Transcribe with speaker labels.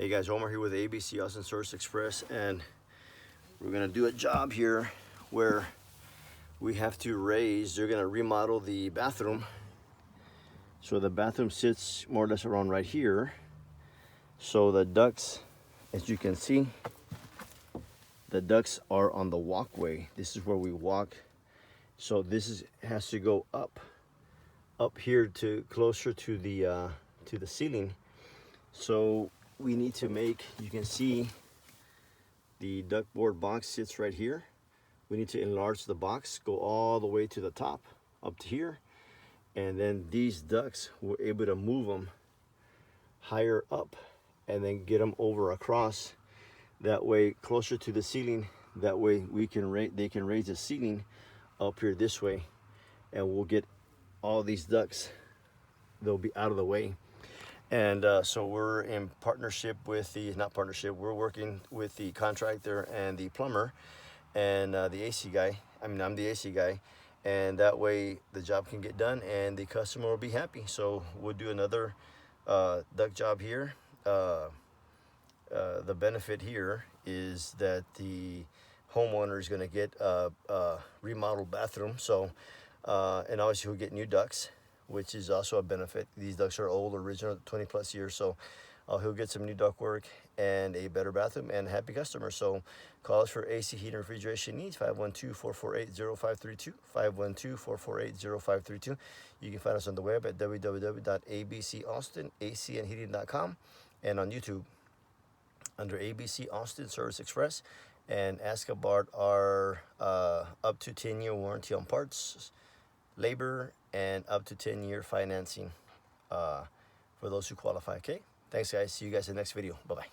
Speaker 1: Hey guys, Omar here with ABC Austin Service Express, and we're gonna do a job here where we have to raise. They're gonna remodel the bathroom. So the bathroom sits more or less around right here. So the ducts, as you can see, the ducts are on the walkway. This is where we walk. So this has to go up here to closer to the ceiling. So we need to make, you can see the ductboard box sits right here. We need to enlarge the box, go all the way to the top, up to here. And then these ducts, we're able to move them higher up and then get them over across. That way, closer to the ceiling. That way they can raise the ceiling up here this way. And we'll get all these ducts, they'll be out of the way. And so we're in partnership with we're working with the contractor and the plumber and the AC guy. I'm the AC guy, and that way the job can get done and the customer will be happy. So we'll do another duct job here. The benefit here is that the homeowner is going to get a remodeled bathroom. So and obviously he'll get new ducts, which is also a benefit. These ducts are old, original, 20 plus years. So he'll get some new duct work and a better bathroom and a happy customer. So call us for AC heat and refrigeration needs, 512-448-0532, 512-448-0532. You can find us on the web at www.abcaustinacandheating.com and on YouTube under ABC Austin Service Express, and ask about our up to 10-year warranty on parts, labor, and up to 10-year financing for those who qualify. Okay, thanks guys, see you guys in the next video. Bye bye.